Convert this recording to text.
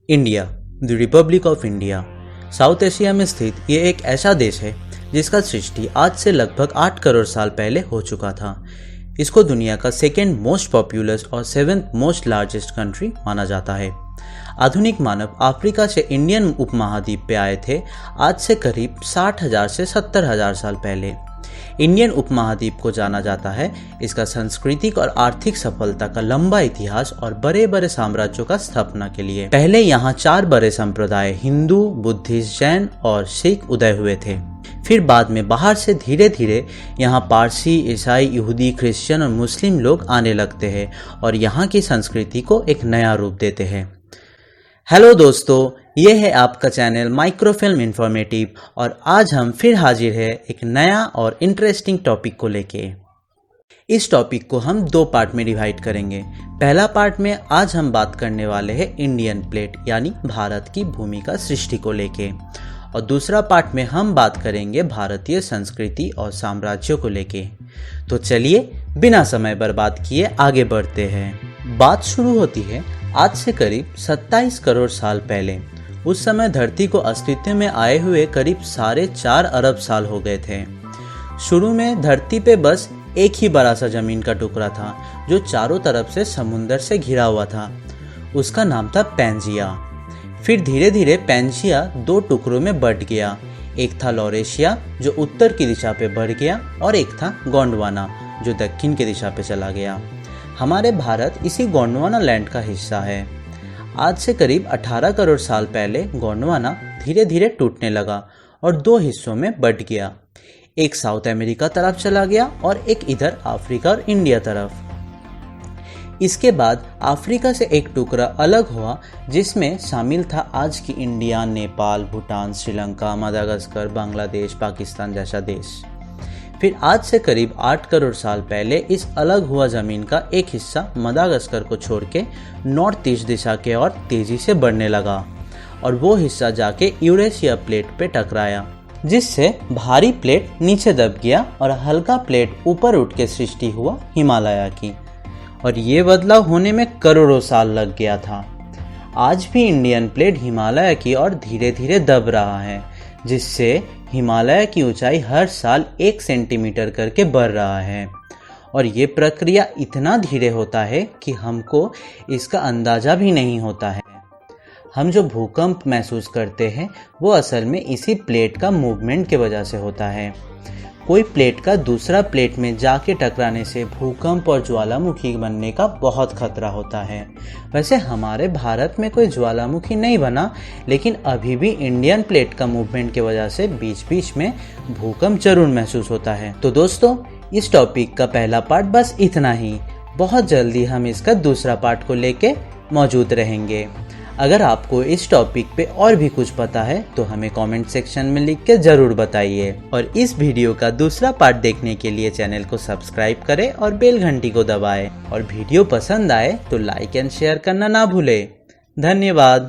India, the Republic of India, south Asia में स्थित ये एक ऐसा देश है जिसका सृष्टि आज से लगभग 8 करोड़ साल पहले हो चुका था। इसको दुनिया का सेकेंड मोस्ट पॉपुलस और 7th मोस्ट लार्जेस्ट कंट्री माना जाता है। आधुनिक मानव अफ्रीका से इंडियन उपमहाद्वीप पे आए थे आज से करीब 60,000 से 70,000 साल पहले। इंडियन उपमहाद्वीप को जाना जाता है इसका सांस्कृतिक और आर्थिक सफलता का लंबा इतिहास और बड़े बड़े साम्राज्यों का स्थापना के लिए। पहले यहाँ 4 बड़े संप्रदाय हिंदू, बुद्धिस्ट, जैन और सिख उदय हुए थे। फिर बाद में बाहर से धीरे धीरे यहाँ पारसी, ईसाई, यहूदी, क्रिश्चियन और मुस्लिम लोग आने लगते हैं और यहाँ की संस्कृति को एक नया रूप देते हैं। हेलो दोस्तों, ये है आपका चैनल माइक्रोफिल्म इन्फॉर्मेटिव और आज हम फिर हाजिर है एक नया और इंटरेस्टिंग टॉपिक को लेके। इस टॉपिक को हम 2 पार्ट में डिवाइड करेंगे। पहला पार्ट में आज हम बात करने वाले हैं इंडियन प्लेट यानी भारत की भूमि का सृष्टि को लेके, और दूसरा पार्ट में हम बात करेंगे भारतीय संस्कृति और साम्राज्यों को लेके। तो चलिए बिना समय बर्बाद किए आगे बढ़ते हैं। बात शुरू होती है आज से करीब 27 करोड़ साल पहले। उस समय धरती को अस्तित्व में आए हुए करीब 4.5 अरब साल हो गए थे। शुरू में धरती पे बस एक ही बड़ा सा जमीन का टुकड़ा था जो चारों तरफ से समुंदर से घिरा हुआ था। उसका नाम था पैंजिया। फिर धीरे धीरे पैंजिया 2 टुकड़ों में बंट गया। एक था लॉरेशिया जो उत्तर की दिशा पे बढ़ गया और एक था गोंडवाना जो दक्षिण की दिशा पे चला गया। हमारे भारत इसी गोंडवाना लैंड का हिस्सा है। आज से करीब 18 करोड़ साल पहले गोंडवाना धीरे धीरे टूटने लगा और 2 हिस्सों में बंट गया। एक साउथ अमेरिका तरफ चला गया और एक इधर अफ्रीका और इंडिया तरफ। इसके बाद अफ्रीका से एक टुकड़ा अलग हुआ जिसमें शामिल था आज की इंडिया, नेपाल, भूटान, श्रीलंका, मदागास्कर, बांग्लादेश, पाकिस्तान जैसा देश। फिर आज से करीब 8 करोड़ साल पहले इस अलग हुआ जमीन का एक हिस्सा मदागास्कर को छोड़ के नॉर्थ ईस्ट दिशा के ओर तेजी से बढ़ने लगा और वो हिस्सा जाके यूरेशिया प्लेट पे टकराया, जिससे भारी प्लेट नीचे दब गया और हल्का प्लेट ऊपर उठ के सृष्टि हुआ हिमालय की। और ये बदलाव होने में करोड़ों साल लग गया था। आज भी इंडियन प्लेट हिमालय की ओर धीरे धीरे दब रहा है, जिससे हिमालय की ऊंचाई हर साल 1 सेंटीमीटर करके बढ़ रहा है। और ये प्रक्रिया इतना धीरे होता है कि हमको इसका अंदाजा भी नहीं होता है। हम जो भूकंप महसूस करते हैं वो असल में इसी प्लेट का मूवमेंट की वजह से होता है। कोई प्लेट का दूसरा प्लेट में जाके टकराने से भूकंप और ज्वालामुखी बनने का बहुत खतरा होता है। वैसे हमारे भारत में कोई ज्वालामुखी नहीं बना, लेकिन अभी भी इंडियन प्लेट का मूवमेंट की वजह से बीच बीच में भूकंप जरूर महसूस होता है। तो दोस्तों, इस टॉपिक का पहला पार्ट बस इतना ही। बहुत जल्दी हम इसका दूसरा पार्ट को लेके मौजूद रहेंगे। अगर आपको इस टॉपिक पे और भी कुछ पता है तो हमें कमेंट सेक्शन में लिख के जरूर बताइए। और इस वीडियो का दूसरा पार्ट देखने के लिए चैनल को सब्सक्राइब करें और बेल घंटी को दबाएं। और वीडियो पसंद आए तो लाइक एंड शेयर करना ना भूलें। धन्यवाद।